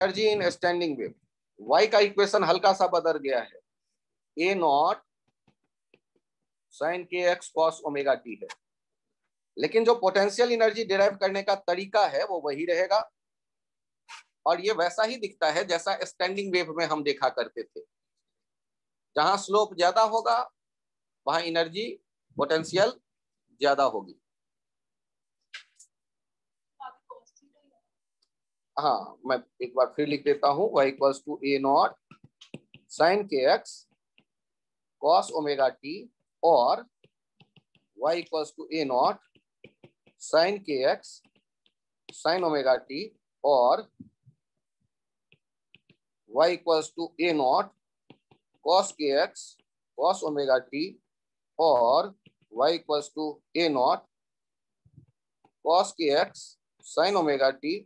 Energy in standing wave, y का equation हल्का सा बदल गया है, ए नॉट साइन के एक्स कॉस ओमेगा टी है, लेकिन जो पोटेंशियल एनर्जी डिराइव करने का तरीका है वो वही रहेगा और ये वैसा ही दिखता है जैसा स्टैंडिंग वेव में हम देखा करते थे। जहां स्लोप ज्यादा होगा वहां एनर्जी पोटेंशियल ज्यादा होगी। हाँ, मैं एक बार फिर लिख देता हूं, y equals to A naught sine के एक्स कॉस ओमेगा टी और y equals to A naught sine के एक्स साइन ओमेगा टी और y equals to A naught cos के एक्स कॉस ओमेगा टी और y equals to A naught cos के x sine omega t.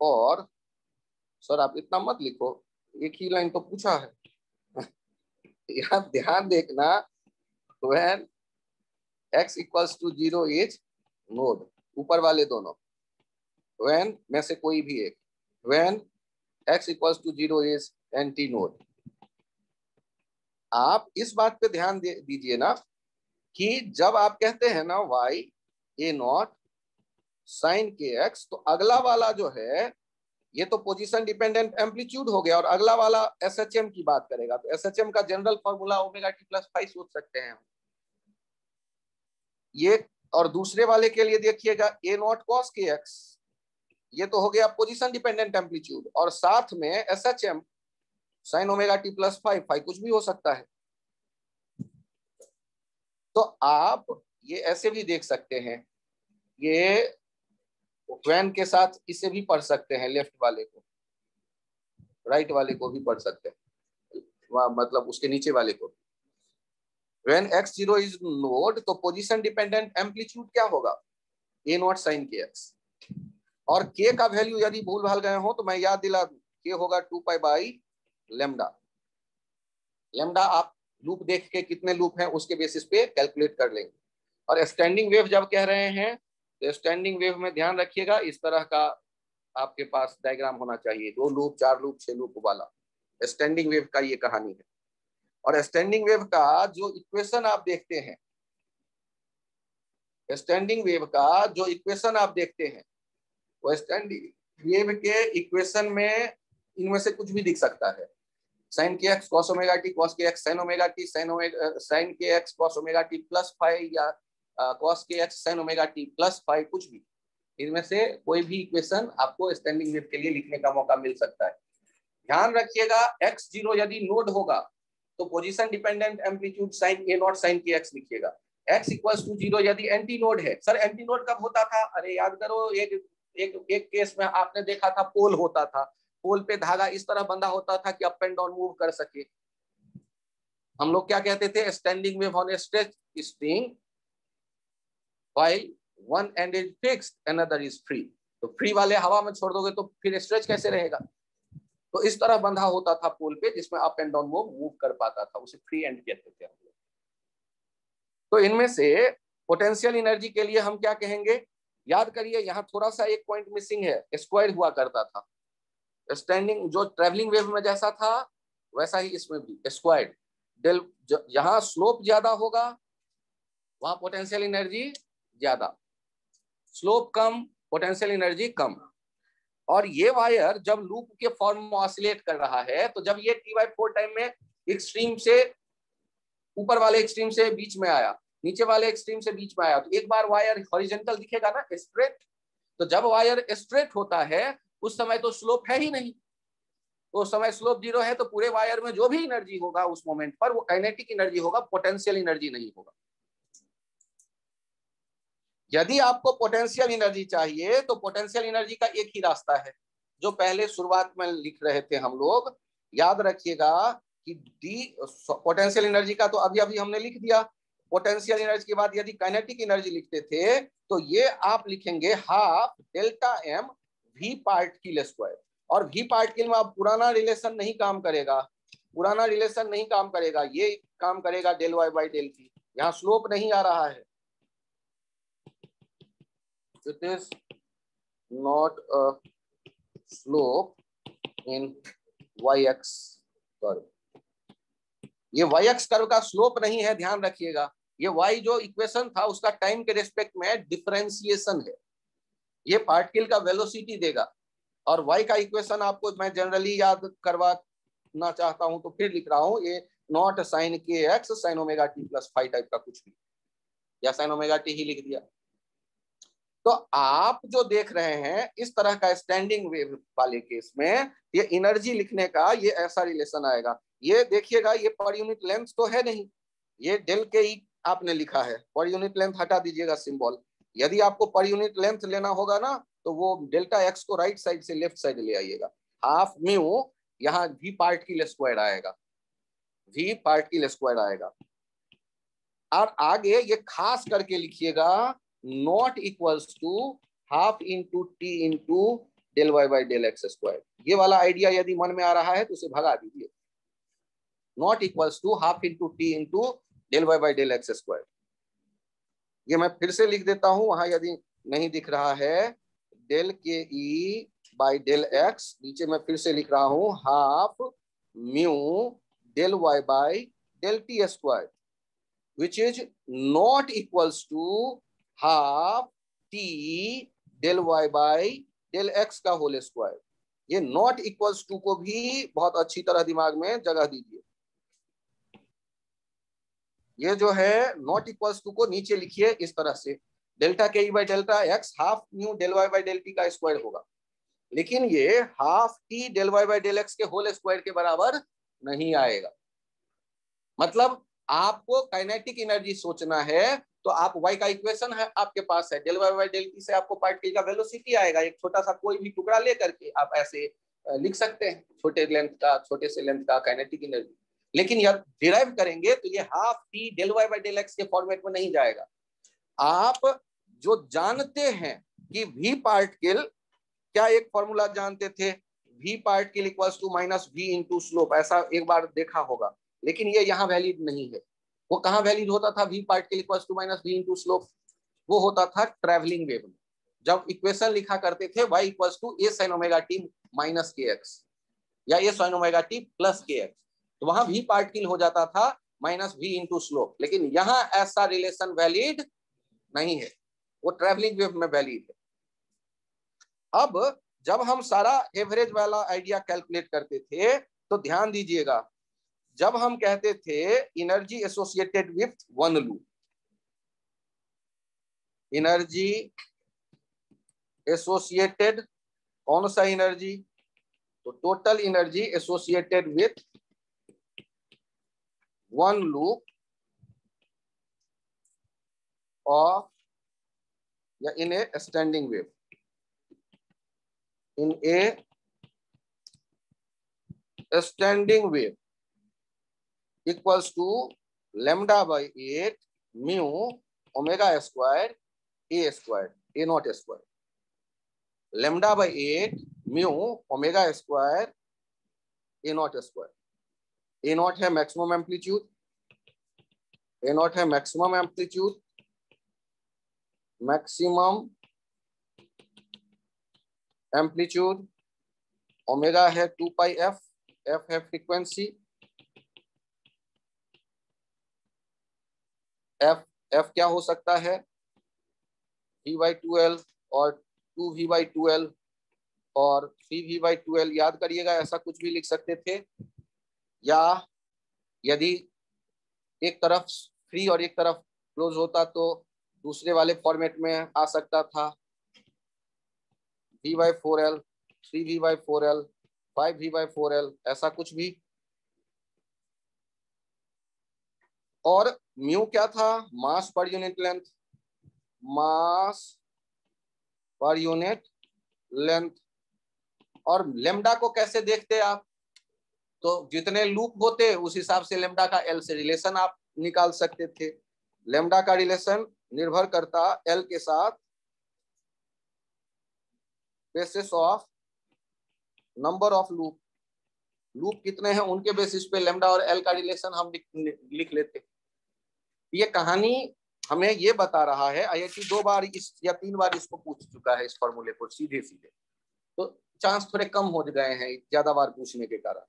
और sir आप इतना मत लिखो, एक ही लाइन तो पूछा है। यहाँ ध्यान देखना, when x equals to 0 is node, ऊपर वाले दोनों, when में से कोई भी एक, when x equals to 0 is antinode. आप इस बात पे ध्यान दीजिए ना कि जब आप कहते हैं ना y ए नॉट साइन के एक्स, तो अगला वाला जो है ये तो पोजीशन डिपेंडेंट एम्पलीट्यूड हो गया और अगला वाला एसएचएम की बात करेगा, तो एसएचएम का general formula omega t plus phi सोच सकते हैं ये। और दूसरे वाले के लिए देखिएगा ए नॉट कॉस के एक्स, ये तो हो गया पोजीशन डिपेंडेंट एम्पलीट्यूड और साथ में SHM sine omega t plus phi, phi कुछ भी हो सकता है। तो आप ये ऐसे भी देख सकते हैं, ये वैन के साथ इसे भी पढ़ सकते हैं, लेफ्ट वाले को, राइट वाले को भी पढ़ सकते हैं, मतलब उसके नीचे वाले को। When x0 is नोड तो पोजीशन डिपेंडेंट एम्पलीट्यूड क्या होगा, ए नॉट साइन के एक्स। और k का वैल्यू यदि भूल भाल गए हो तो मैं याद दिला दूं, k होगा 2 पाई बाई लेमडा। लेमडा आप लूप देख के कितने लूप हैं उसके बेसिस पे कैलकुलेट कर लेंगे। और स्टैंडिंग वेव जब कह रहे हैं तो स्टैंडिंग वेव में ध्यान रखिएगा इस तरह का आपके पास डायग्राम होना चाहिए, 2 लूप 4 लूप 6 लूप वाला। स्टैंडिंग वेव का ये कहानी है। और स्टैंडिंग वेव का जो इक्वेशन आप देखते हैं, स्टैंडिंग वेव का जो इक्वेशन आप देखते हैं वो स्टैंडिंग वेव के इक्वेशन में इनमें से कुछ भी दिख सकता है। साइन के x cos omega t, cos के x sine omega t, sine के x cos omega t plus phi, या कॉस के x sine omega t plus phi, कुछ भी इनमें से कोई भी इक्वेशन आपको स्टैंडिंग वेव के लिए लिखने का मौका मिल सकता है। ध्यान रखिएगा x0 यदि नोड होगा तो position dependent amplitude sine A naught sine के एक्स लिखिएगा। x इक्वल्स टू 0 यदि एंटी नोड है, सर एंटी नोड कब होता था, अरे याद करो, एक केस में आपने देखा था पोल होता था, पोल पे धागा इस तरह बंधा होता था कि अप एंड डाउन मूव कर सके। हम लोग क्या कहते थे, standing wave on A stretch string while one and is fixed another is free. तो फ्री वाले हवा में छोड़ दोगे तो फिर स्ट्रेच कैसे रहेगा, तो इस तरह बंधा होता था पोल पे जिसमें अप एंड डाउन वो मूव कर पाता था, उसे फ्री एंड कहते थे हम लोग। तो इनमें से पोटेंशियल एनर्जी के लिए हम क्या कहेंगे, याद करिए यहाँ थोड़ा सा एक पॉइंट मिसिंग है, स्क्वायर हुआ करता था। स्टैंडिंग जो ट्रेवलिंग वेव में जैसा था वैसा ही इसमें भी स्क्वायर। डेल जहां स्लोप ज्यादा होगा वहां पोटेंशियल एनर्जी ज्यादा, स्लोप कम पोटेंशियल एनर्जी कम। और ये वायर जब लूप के फॉर्म में ऑसिलेट कर रहा है तो जब ये T/4 टाइम में एक्सट्रीम से ऊपर वाले एक्सट्रीम से बीच में आया, नीचे वाले एक्सट्रीम से बीच में आया, तो एक बार वायर हॉरिजॉन्टल दिखेगा ना, स्ट्रेट। तो जब वायर स्ट्रेट होता है उस समय तो स्लोप है ही नहीं, तो उस समय स्लोप 0 है, तो पूरे वायर में जो भी एनर्जी होगा उस मोमेंट पर वो काइनेटिक एनर्जी होगा, पोटेंशियल एनर्जी नहीं होगा। यदि आपको पोटेंशियल एनर्जी चाहिए तो पोटेंशियल एनर्जी का एक ही रास्ता है जो पहले शुरुआत में लिख रहे थे हम लोग, याद रखिएगा कि डी पोटेंशियल एनर्जी का तो अभी अभी हमने लिख दिया। पोटेंशियल एनर्जी के बाद यदि काइनेटिक एनर्जी लिखते थे तो ये आप लिखेंगे half delta m v particle square. और वी पार्टिकल में अब पुराना रिलेशन नहीं काम करेगा, पुराना रिलेशन नहीं काम करेगा, ये काम करेगा del y by del t. यहाँ स्लोप नहीं आ रहा है, it is not a slope in y x curve. ये वाई एक्स कर्व का स्लोप नहीं है, ध्यान रखिएगा। ये वाई जो इक्वेशन था उसका टाइम के रिस्पेक्ट में डिफरेंशिएशन है। ये पार्टिकल का वेलोसिटी देगा। और वाई का इक्वेशन आपको मैं जनरली याद करवाना चाहता हूं तो फिर लिख रहा हूं, ये नॉट साइन के x sine omega t plus five type का कुछ भी, या साइन ओमेगा टी ही लिख दिया। तो आप जो देख रहे हैं इस तरह का स्टैंडिंग वेव वाले केस में ये एनर्जी लिखने का ये ऐसा रिलेशन आएगा। ये देखिएगा, ये पर यूनिट लेंथ तो है नहीं, ये डेल के ई आपने लिखा है, पर यूनिट लेंथ हटा दीजिएगा सिंबल। यदि आपको पर यूनिट लेंथ लेना होगा ना तो वो डेल्टा एक्स को राइट साइड से लेफ्ट साइड ले आइएगा। हाफ म्यू, यहाँ वी पार्टिकल स्क्वायर आएगा, वी पार्टिकल स्क्वायर आएगा। और आगे ये खास करके लिखिएगा, naught equals to half into T into del y by del x square. ये वाला आइडिया यदि मन में आ रहा है तो उसे भगा दीजिए। Naught equals to half into T into del y by del x square. ये मैं फिर से लिख देता हूं, वहां यदि नहीं दिख रहा है, डेल के ई बाई डेल एक्स, नीचे मैं फिर से लिख रहा हूं half mu del y by del t square, which is not equals to half t del y by del x का होल स्क्वायर। ये नॉट इक्वल्स टू को भी बहुत अच्छी तरह दिमाग में जगह दीजिए। ये जो है नॉट इक्वल्स टू को नीचे लिखिए इस तरह से, delta K E by delta x half mu del y by del t का स्क्वायर होगा। लेकिन ये half T del y by del x के होल स्क्वायर के बराबर नहीं आएगा। मतलब आपको काइनेटिक एनर्जी सोचना है तो आप y का इक्वेशन है आपके पास है, del y by del t से आपको पार्टिकल का वेलोसिटी आएगा। एक छोटा सा कोई भी टुकड़ा लेकर के आप ऐसे लिख सकते हैं, छोटे लेंथ का, छोटे से लेंथ का काइनेटिक एनर्जी। लेकिन यदि डिराइव करेंगे तो ये half T del y by del x के फॉर्मेट में नहीं जाएगा। आप जो जानते हैं कि v पार्टिकल, क्या एक फॉर्मूला जानते थे, v particle equals to minus v into slope, ऐसा एक बार देखा होगा। लेकिन ये यहाँ वैलिड नहीं है। वो कहाँ वैलिड होता था v particle equals to minus v into slope? वो होता था ट्रैवलिंग वेव में, जब इक्वेशन लिखा करते थे y equals to a sin omega t minus k x या a sin omega t plus k x, तो वहां v पार्टिकल हो जाता था माइनस v इंटू स्लोप। लेकिन यहाँ ऐसा रिलेशन वैलिड नहीं है, वो ट्रैवलिंग वेव में वैलिड है। अब जब हम सारा एवरेज वाला आइडिया कैलकुलेट करते थे तो ध्यान दीजिएगा, जब हम कहते थे energy associated with one loop, energy associated, कौन सा एनर्जी? तो total energy associated with one loop of या in a standing wave, in a standing wave equals to lambda by 8 mu omega square A square A naught square, lambda by 8 mu omega square A naught square. A naught है maximum amplitude, A naught है maximum amplitude, maximum amplitude, omega है 2 pi F, F है frequency, F F क्या हो सकता है, v/2l और 2v/2l और 3v/2l, याद करिएगा ऐसा कुछ भी लिख सकते थे। या यदि एक तरफ फ्री और एक तरफ क्लोज होता तो दूसरे वाले फॉर्मेट में आ सकता था, v/4l, 3v/4l, 5v/4l, ऐसा कुछ भी। और म्यू क्या था? मास पर यूनिट लेंथ, मास पर यूनिट लेंथ। और लेम्डा को कैसे देखते आप? तो जितने लूप होते उस हिसाब से लेम्डा का एल से रिलेशन आप निकाल सकते थे। लेम्डा का रिलेशन निर्भर करता एल के साथ basis of number of loop, loop कितने हैं उनके बेसिस पे लेम्डा और एल का रिलेशन हम लिख लेते। ये कहानी हमें ये बता रहा है, आईआईटी 2 बार इस या 3 बार इसको पूछ चुका है, इस फॉर्मूले को सीधे सीधे। तो चांस थोड़े कम हो गए हैं ज्यादा बार पूछने के कारण।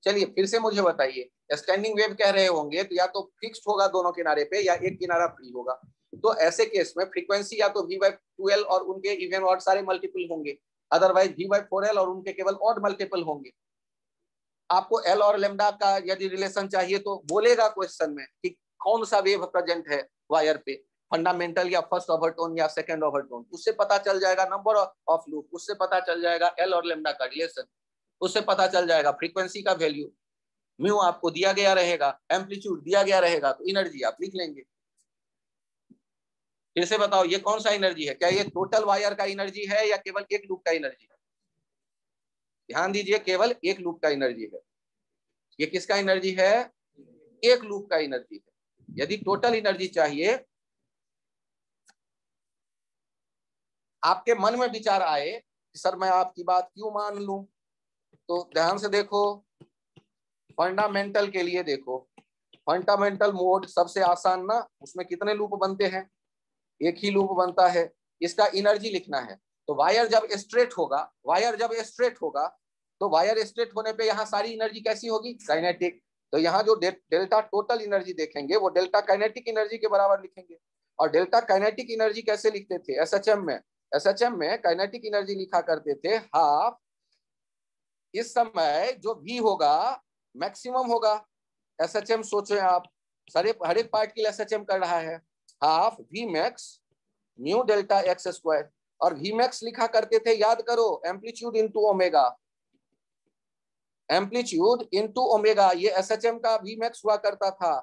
चलिए फिर से मुझे बताइए, स्टैंडिंग वेव कह रहे होंगे तो या तो फिक्स्ड होगा दोनों किनारे पे या एक किनारा फ्री होगा। तो ऐसे केस में फ्रीक्वेंसी या तो v/2l और उनके इवन ऑड सारे मल्टीपल होंगे, अदरवाइज v/4l और उनके केवल ऑड मल्टीपल होंगे। आपको एल और लेमडा का यदि रिलेशन चाहिए तो बोलेगा क्वेश्चन में कि कौन सा वेव प्रेजेंट है वायर पे, फंडामेंटल या फर्स्ट ओवरटोन या सेकंड ओवरटोन, उससे पता चल जाएगा नंबर ऑफ लूप, उससे पता चल जाएगा एल और लेमडा का रिलेशन, उससे पता चल जाएगा फ्रीक्वेंसी का वैल्यू, म्यू आपको दिया गया रहेगा, एम्पलीट्यूड दिया गया रहेगा, तो एनर्जी आप लिख लेंगे। फिर से बताओ ये कौन सा एनर्जी है, क्या ये टोटल वायर का एनर्जी है या केवल एक लूप का एनर्जी है? ध्यान दीजिए, केवल एक लूप का एनर्जी है। ये किसका एनर्जी है? एक लूप का एनर्जी है। यदि टोटल एनर्जी चाहिए, आपके मन में विचार आए कि सर मैं आपकी बात क्यों मान लूं, तो ध्यान से देखो, फंडामेंटल के लिए देखो, फंडामेंटल मोड सबसे आसान ना, उसमें कितने लूप बनते हैं? एक ही लूप बनता है। इसका एनर्जी लिखना है तो वायर जब स्ट्रेट होगा, वायर जब स्ट्रेट होगा तो वायर स्ट्रेट होने पे यहाँ सारी एनर्जी कैसी होगी? काइनेटिक। तो यहाँ जो डेल्टा टोटल एनर्जी देखेंगे वो डेल्टा काइनेटिक एनर्जी के बराबर लिखेंगे। और डेल्टा काइनेटिक एनर्जी कैसे लिखते थे एसएचएम में? एसएचएम में काइनेटिक एनर्जी लिखा करते थे हाफ, इस समय जो भी होगा मैक्सिमम होगा। एसएचएम सोचे आप, हर एक पार्ट के लिए एसएचएम कर रहा है, half v max mu delta x square. और वी मैक्स लिखा करते थे, याद करो, amplitude into omega, amplitude into omega, ये एसएचएम का वी मैक्स हुआ करता था,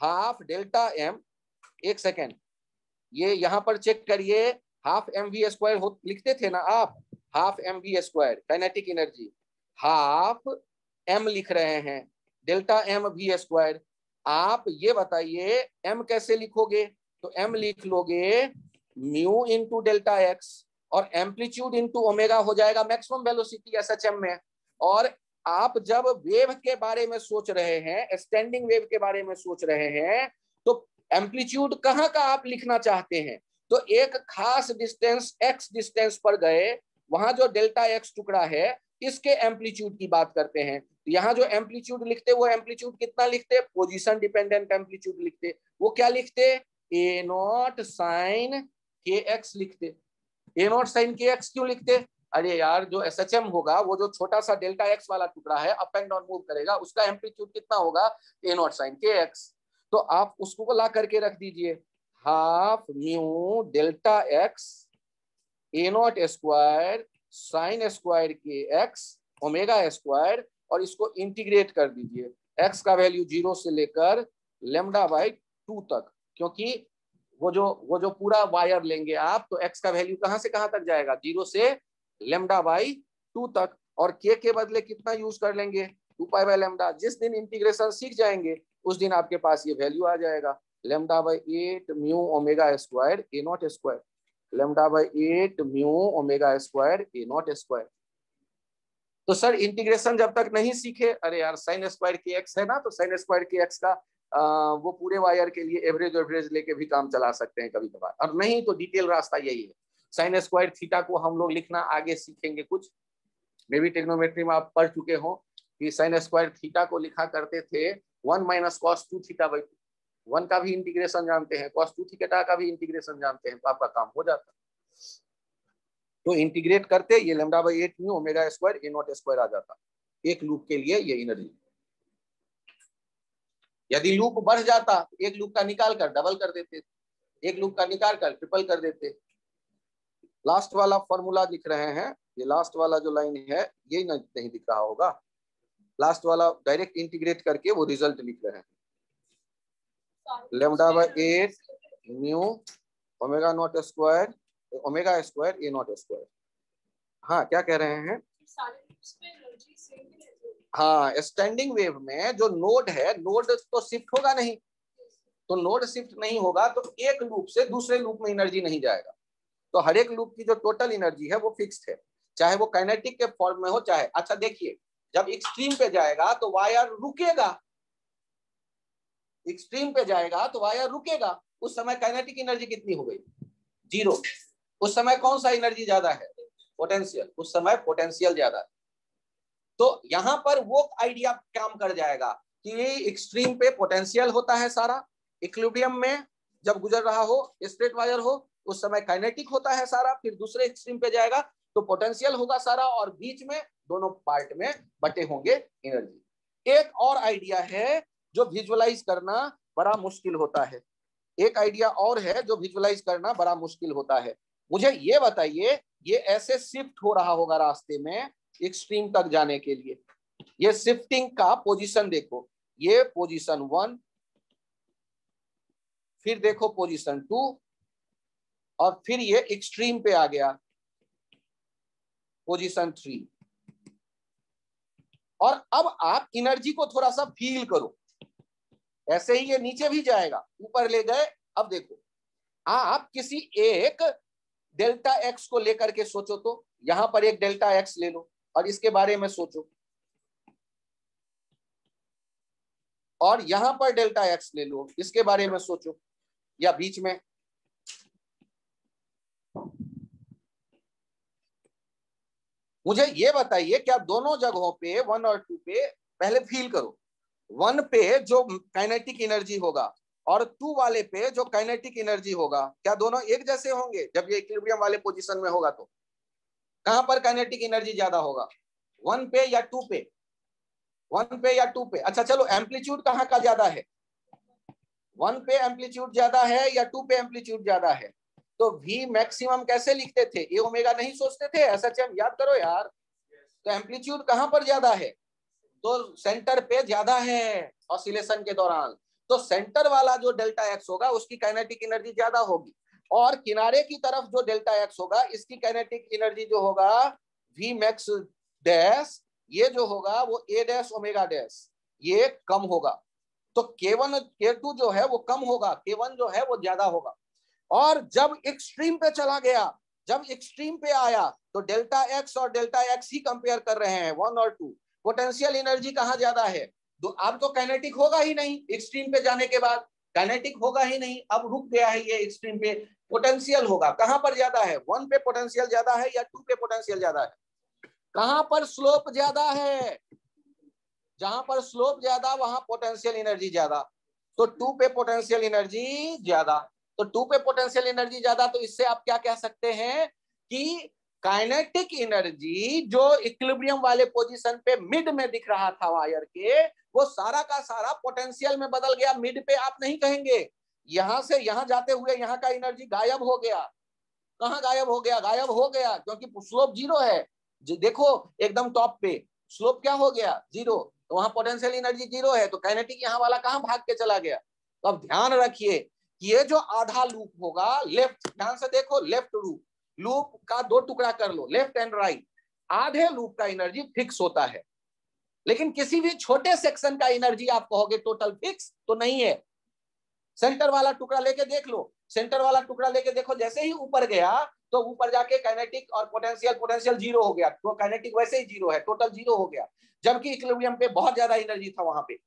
हाफ डेल्टा एम। एक सेकेंड, ये यहां पर चेक करिए, हाफ एम वी स्क्वायर लिखते थे ना आप, half m v square kinetic energy, half m लिख रहे हैं, डेल्टा एम वी स्क्वायर। आप ये बताइए एम कैसे लिखोगे? तो एम लिख लोगे म्यू इंटू डेल्टा एक्स, और एम्पलीट्यूड इंटू ओमेगा हो जाएगा मैक्सिमम वेलोसिटी एसएचएम में। और आप जब वेव के बारे में सोच रहे हैं, स्टैंडिंग वेव के बारे में सोच रहे हैं, तो एम्पलीट्यूड कहाँ का आप लिखना चाहते हैं? तो एक खास डिस्टेंस एक्स डिस्टेंस पर गए, वहां जो डेल्टा एक्स टुकड़ा है इसके एम्पलीट्यूड की बात करते हैं। तो यहाँ जो एम्पलीट्यूड लिखते, वो एम्पलीट्यूड कितना लिखते? पोजीशन डिपेंडेंट एम्पलीट्यूड लिखते। वो क्या लिखते? ए नॉट साइन के एक्स लिखते। ए नॉट साइन के एक्स क्यों लिखते? अरे यार, जो एसएचएम होगा, वो जो छोटा सा डेल्टा एक्स वाला टुकड़ा है अप एंड डाउन मूव करेगा, उसका एम्पलीट्यूड कितना होगा? ए नॉट साइन के एक्स। तो आप उसको ला करके रख दीजिए, हाफ म्यू डेल्टा एक्स ए नॉट स्क्वायर साइन स्क्वायर के एक्स ओमेगा स्क्वायर, और इसको इंटीग्रेट कर दीजिए, एक्स का वैल्यू 0 से लेकर लेमडा बाई 2 तक, क्योंकि वो जो पूरा वायर लेंगे आप, तो एक्स का वैल्यू कहां से कहां तक जाएगा? 0 से लेमडा बाई 2 तक। और के बदले कितना यूज कर लेंगे? 2 पाई बाई लेमडा। जिस दिन इंटीग्रेशन सीख जाएंगे उस दिन आपके पास ये वैल्यू आ जाएगा, lambda by 8 mu omega square A naught square, lambda by 8 mu omega square A naught square. तो सर इंटीग्रेशन जब तक नहीं सीखे, अरे यार साइन स्क्वायर के एक्स है ना, तो साइन स्क्वायर के एक्स का वो पूरे वायर के लिए एवरेज लेके भी काम चला सकते हैं कभी कभार, और नहीं तो डिटेल रास्ता यही है। साइन स्क्वायर थीटा को हम लोग लिखना आगे सीखेंगे कुछ, मे भी ट्रिग्नोमेट्री में आप पढ़ चुके हो कि साइन स्क्वायर थीटा को लिखा करते थे 1 माइनस कॉस 2 थीटा बाई 2। 1 का भी इंटीग्रेशन जानते हैं, कॉस 2 थीटा का भी इंटीग्रेशन जानते हैं, तो आपका काम हो जाता है। तो इंटीग्रेट करते ये lambda by 8 mu omega square A naught square आ जाता, एक लूप के लिए ये एनर्जी। यदि लूप बढ़ जाता तो एक लूप का निकाल कर डबल कर देते, एक लूप का निकाल कर ट्रिपल कर देते। लास्ट वाला फॉर्मूला दिख रहे हैं, ये लास्ट वाला जो लाइन है ये नहीं दिख रहा होगा, लास्ट वाला डायरेक्ट इंटीग्रेट करके वो रिजल्ट लिख रहे हैं, lambda by 8 mu omega naught square omega square A naught square. हाँ क्या कह रहे हैं? हाँ, स्टैंडिंग वेव में जो नोड है, नोड तो शिफ्ट होगा नहीं, तो नोड शिफ्ट नहीं होगा तो एक लूप से दूसरे लूप में एनर्जी नहीं जाएगा। तो हर एक लूप की जो टोटल एनर्जी है वो फिक्स्ड है, चाहे वो काइनेटिक के फॉर्म में हो चाहे, अच्छा देखिए, जब एक्सट्रीम पे जाएगा तो वायर रुकेगा, एक्सट्रीम पे जाएगा तो वायर रुकेगा, उस समय काइनेटिक एनर्जी कितनी हो गई? 0। उस समय कौन सा एनर्जी ज्यादा है? पोटेंशियल, उस समय पोटेंशियल ज्यादा है। तो यहां पर वो आइडिया काम कर जाएगा कि एक्सट्रीम पे पोटेंशियल होता है सारा, इक्विलिब्रियम में जब गुजर रहा हो स्ट्रेट वायर हो उस समय काइनेटिक होता है सारा, फिर दूसरे एक्सट्रीम पे जाएगा तो पोटेंशियल होगा सारा, और बीच में दोनों पार्ट में बटे होंगे एनर्जी। एक और आइडिया है जो विजुअलाइज करना बड़ा मुश्किल होता है, एक आइडिया और है जो विजुअलाइज करना बड़ा मुश्किल होता है। मुझे ये बताइए, ये ऐसे शिफ्ट हो रहा होगा रास्ते में एक्सट्रीम तक जाने के लिए, ये शिफ्टिंग का पोजीशन देखो, ये पोजीशन 1, फिर देखो पोजीशन 2, और फिर ये एक्सट्रीम पे आ गया पोजीशन 3। और अब आप एनर्जी को थोड़ा सा फील करो, ऐसे ही ये नीचे भी जाएगा, ऊपर ले गए। अब देखो आप किसी एक डेल्टा एक्स को लेकर के सोचो, तो यहां पर एक डेल्टा एक्स ले लो और इसके बारे में सोचो, और यहां पर डेल्टा एक्स ले लो, इसके बारे में सोचो, या बीच में। मुझे ये बताइए क्या दोनों जगहों पे 1 और 2 पे पहले फील करो, 1 पे जो काइनेटिक एनर्जी होगा और 2 वाले पे जो काइनेटिक एनर्जी होगा, क्या दोनों एक जैसे होंगे? जब ये इक्विलिब्रियम वाले पोजीशन में होगा तो कहां पर काइनेटिक एनर्जी ज्यादा होगा, 1 पे या 2 पे? 1 पे या 2 पे? अच्छा चलो, एम्पलीट्यूड कहां का ज्यादा है? 1 पे एम्पलीट्यूड ज्यादा है या 2 पे एम्पलीट्यूड ज्यादा है? तो V मैक्सिमम कैसे लिखते थे? ए ओमेगा नहीं सोचते थे? SHM याद करो यार। तो एम्पलीट्यूड कहां पर ज्यादा है? तो सेंटर पे ज्यादा है ऑसिलेशन के दौरान। तो सेंटर वाला जो डेल्टा एक्स होगा उसकी काइनेटिक एनर्जी ज्यादा होगी, और किनारे की तरफ जो डेल्टा एक्स होगा इसकी काइनेटिक एनर्जी जो होगा V मैक्स डैश, ये जो होगा वो A डैश ओमेगा डैश, ये कम होगा। तो K1 K2 जो है वो कम होगा, K1 जो है वो ज्यादा होगा। और जब एक्सट्रीम पे चला गया, जब एक्सट्रीम पे आया तो डेल्टा एक्स और डेल्टा एक्स ही कंपेयर कर रहे हैं, 1 और 2। पोटेंशियल एनर्जी कहां ज्यादा है? तो अब तो काइनेटिक होगा ही नहीं, एक्सट्रीम पे जाने के बाद काइनेटिक होगा ही नहीं, अब रुक गया है ये एक्सट्रीम पे। पोटेंशियल होगा, कहां पर ज्यादा है? 1 पे पोटेंशियल ज्यादा है या 2 पे पोटेंशियल ज्यादा है? कहां पर स्लोप ज्यादा है? जहां पर स्लोप ज्यादा वहां पोटेंशियल एनर्जी ज्यादा, तो 2 पे पोटेंशियल एनर्जी ज्यादा। तो 2 पे पोटेंशियल एनर्जी ज्यादा, तो इससे आप क्या कह सकते हैं कि काइनेटिक एनर्जी जो इक्विलिब्रियम वाले पोजीशन पे मिड में दिख रहा था वायर के, वो सारा का सारा पोटेंशियल में बदल गया। मिड पे आप नहीं कहेंगे, यहां से यहां जाते हुए यहाँ का एनर्जी गायब हो गया। कहां गायब हो गया? गायब हो गया क्योंकि स्लोप जीरो है। देखो एकदम टॉप पे स्लोप क्या हो गया? जीरो, तो वहां पोटेंशियल एनर्जी जीरो है, तो काइनेटिक यहाँ वाला कहां भाग के चला गया? तो अब ध्यान रखिए कि ये जो आधा लूप होगा लेफ्ट, ध्यान से देखो, लेफ्ट लूप, लूप का 2 टुकड़ा कर लो, लेफ्ट एंड राइट। आधे लूप का एनर्जी फिक्स होता है, लेकिन किसी भी छोटे सेक्शन का एनर्जी आप कहोगे टोटल फिक्स, तो नहीं है। सेंटर वाला टुकड़ा लेके देख लो, सेंटर वाला टुकड़ा लेके देखो, जैसे ही ऊपर गया तो ऊपर जाके काइनेटिक और पोटेंशियल जीरो हो गया, तो काइनेटिक वैसे ही जीरो है, टोटल जीरो हो गया, जबकि इक्विलिब्रियम पे बहुत ज्यादा एनर्जी था वहां पे।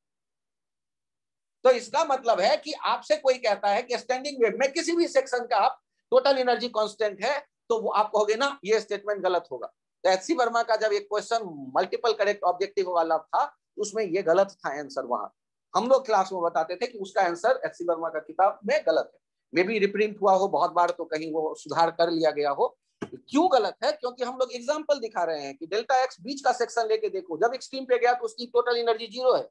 तो इसका मतलब है कि आपसे कोई कहता है कि स्टैंडिंग वेव में किसी भी सेक्शन का आप टोटल एनर्जी कांस्टेंट है, तो वो आप कहोगे ना ये स्टेटमेंट गलत होगा। तो एचसी वर्मा का जब एक क्वेश्चन मल्टीपल करेक्ट ऑब्जेक्टिव वाला था, उसमें ये गलत था आंसर। वहां हम लोग क्लास में बताते थे कि उसका आंसर एचसी वर्मा का किताब में गलत है। मे भी रिप्रिंट हुआ हो बहुत बार, तो कहीं वो सुधार कर लिया गया हो। क्यों गलत है? क्योंकि हम लोग एग्जाम्पल दिखा रहे हैं कि डेल्टा एक्स बीच का सेक्शन लेके देखो, जब एक्सट्रीम पे गया तो उसकी टोटल एनर्जी जीरो है।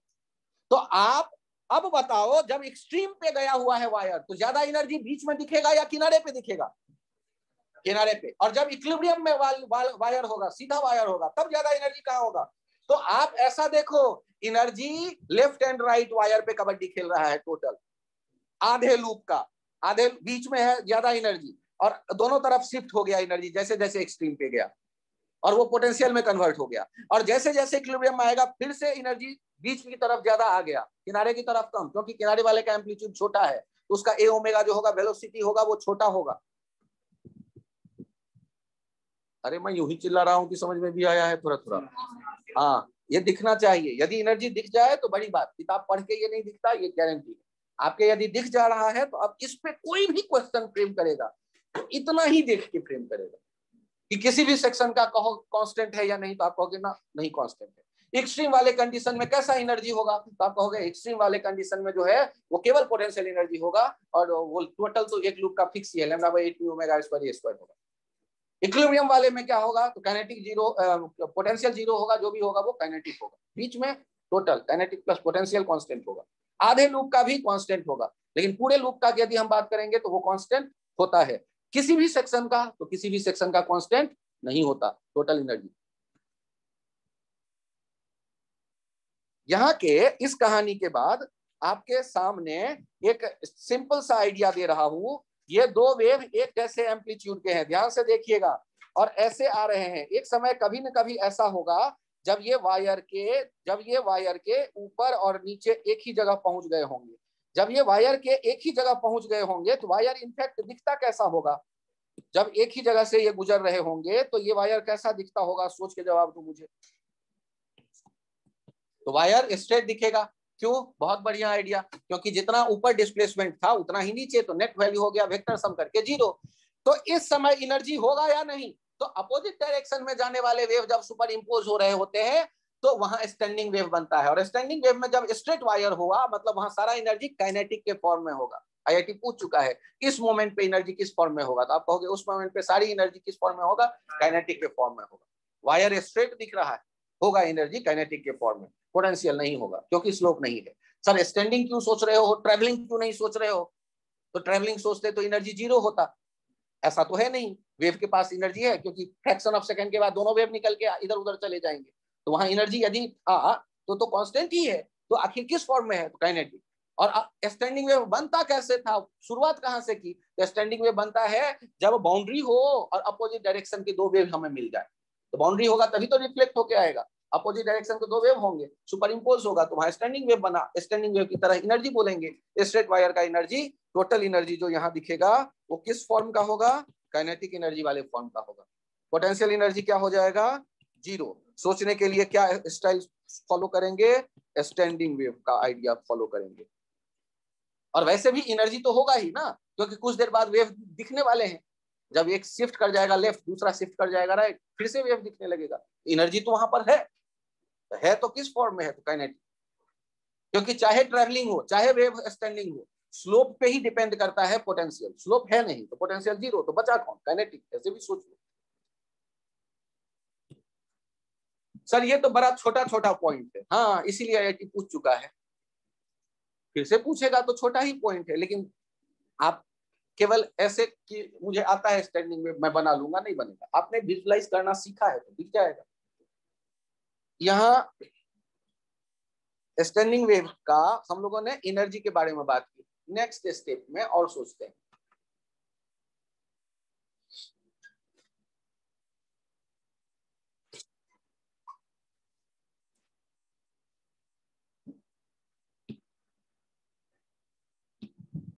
तो आप अब बताओ, जब एक्सट्रीम पे गया हुआ है वायर, तो ज्यादा एनर्जी बीच में दिखेगा या किनारे पे दिखेगा? किनारे पे। और जब इक्विलिब्रियम में वायर होगा, सीधा वायर होगा, तब ज्यादा एनर्जी कहां होगा? तो आप ऐसा देखो, energy left and right wire पे कबड्डी खेल रहा है टोटल, आधे लूप का, आधे बीच में है ज्यादा एनर्जी, और दोनों तरफ शिफ्ट हो गया एनर्जी जैसे जैसे एक्सट्रीम पे गया, और वो पोटेंशियल में कन्वर्ट हो गया। और जैसे जैसे इक्विलिब्रियम में आएगा फिर से एनर्जी बीच की तरफ ज्यादा आ गया, किनारे की तरफ कम, क्योंकि किनारे वाले का एम्पलीट्यूड छोटा है, तो उसका ए ओमेगा जो होगा, वेलोसिटी होगा, वो छोटा होगा। अरे मैं यूं ही चिल्ला रहा हूं कि समझ में भी आया है थोड़ा थोड़ा? हाँ, ये दिखना चाहिए। यदि एनर्जी दिख जाए तो बड़ी बात, किताब पढ़ के ये नहीं दिखता, ये गारंटी है आपके। यदि दिख जा रहा है तो अब इस पे कोई भी क्वेश्चन फ्रेम करेगा तो इतना ही देख के फ्रेम करेगा। कि किसी भी सेक्शन का कहो कांस्टेंट है या नहीं, तो आप कहोगे ना नहीं कांस्टेंट है। एक्सट्रीम वाले कंडीशन में कैसा एनर्जी होगा, तो आप कहोगे एक्सट्रीम वाले कंडीशन में जो है वो केवल पोटेंशियल एनर्जी होगा, और वो टोटल तो एक लूप का फिक्स ही है, λ/8 ओमेगा स्क्वायर होगा। इक्विलिब्रियम वाले में क्या होगा, तो काइनेटिक जीरो, पोटेंशियल जीरो होगा, जो भी होगा वो काइनेटिक होगा, बीच में total kinetic plus potential constant होगा। आधे लूप का भी कांस्टेंट होगा, लेकिन पूरे लूप का यदि हम बात करेंगे तो वो कांस्टेंट होता है। किसी भी सेक्शन का, तो किसी भी सेक्शन का कांस्टेंट नहीं होता टोटल एनर्जी। यहाँ के इस कहानी के बाद आपके सामने एक सिंपल सा आइडिया दे रहा हूं। ये दो वेव एक जैसे एम्पलीट्यूड के हैं, ध्यान से देखिएगा, और ऐसे आ रहे हैं। एक समय कभी न कभी ऐसा होगा जब ये वायर के ऊपर और नीचे एक ही जगह पहुंच गए होंगे। जब ये वायर के एक ही जगह पहुंच गए होंगे तो वायर इनफैक्ट दिखता कैसा होगा, जब एक ही जगह से ये गुजर रहे होंगे तो ये वायर कैसा दिखता होगा, सोच के जवाब दो मुझे। तो वायर स्ट्रेट दिखेगा। क्यों? बहुत बढ़िया आइडिया, क्योंकि जितना ऊपर डिस्प्लेसमेंट था उतना ही नीचे, तो नेट वैल्यू हो गया वेक्टर सम करके 0। तो इस समय एनर्जी होगा या नहीं, तो अपोजिट डायरेक्शन में जाने वाले वेव जब सुपर इम्पोज हो रहे होते हैं तो वहां स्टैंडिंग वेव बनता है, और स्टैंडिंग वेव में जब स्ट्रेट वायर होगा मतलब वहां सारा एनर्जी काइनेटिक के फॉर्म में होगा। आईआईटी पूछ चुका है इस मोमेंट पे एनर्जी किस फॉर्म में होगा, तो आप कहोगे उस मोमेंट पे सारी एनर्जी किस फॉर्म में होगा, काइनेटिक के फॉर्म में होगा। वायर स्ट्रेट दिख रहा है, होगा एनर्जी काइनेटिक के फॉर्म में, पोटेंशियल नहीं होगा क्योंकि स्लोप नहीं है। सर स्टैंडिंग क्यों सोच रहे हो, ट्रैवलिंग क्यों नहीं सोच रहे हो? तो ट्रैवलिंग सोचते तो एनर्जी 0 होता, ऐसा तो है नहीं। वेव के पास एनर्जी है, क्योंकि फ्रैक्शन ऑफ सेकंड के बाद दोनों वेव निकल के इधर उधर चले जाएंगे, तो वहां एनर्जी यदि तो कांस्टेंट ही है। तो आखिर किस फॉर्म में है, तो काइनेटिक। और स्टैंडिंग वेव बनता कैसे था, शुरुआत कहां से की? तो स्टैंडिंग वेव बनता है जब बाउंड्री हो और अपोजिट डायरेक्शन के दो वेव हमें मिल जाए। तो बाउंड्री होगा तभी तो रिफ्लेक्ट होके आएगा, अपोजिट डायरेक्शन के दो वेव होंगे, सुपर इम्पोज होगा, तो वहां स्टैंडिंग वेव बना। स्टैंडिंग वेव की तरह एनर्जी बोलेंगे। स्ट्रेट वायर का एनर्जी, टोटल एनर्जी जो यहाँ दिखेगा वो किस फॉर्म का होगा, काइनेटिक एनर्जी वाले फॉर्म का होगा। पोटेंशियल एनर्जी क्या हो जाएगा, 0। सोचने के लिए क्या स्टाइल फॉलो करेंगे, स्टैंडिंग वेव का आइडिया फॉलो करेंगे। और वैसे भी एनर्जी तो होगा ही ना, क्योंकि कुछ देर बाद वेव दिखने वाले हैं। जब एक शिफ्ट कर जाएगा लेफ्ट, दूसरा शिफ्ट कर जाएगा राइट, फिर से वेव दिखने लगेगा। एनर्जी तो वहां पर है तो किस फॉर्म में है, तो काइनेटिक। क्योंकि चाहे ट्रैवलिंग हो चाहे वेव स्टैंडिंग हो, स्लोप पे ही डिपेंड करता है पोटेंशियल। स्लोप है नहीं तो पोटेंशियल 0, तो बचा कौन, काइनेटिक। ऐसे भी सोच लो। सर ये तो बड़ा छोटा छोटा पॉइंट है, हाँ इसीलिए आईआईटी पूछ चुका है। फिर से पूछेगा तो छोटा ही पॉइंट है, लेकिन आप केवल ऐसे कि मुझे आता है स्टैंडिंग में मैं बना लूंगा, नहीं बनेगा। आपने विजुअलाइज करना सीखा है तो दिख जाएगा। यहाँ स्टैंडिंग वेव का हम लोगों ने एनर्जी के बारे में बात की। नेक्स्ट स्टेप में और सोचते हैं,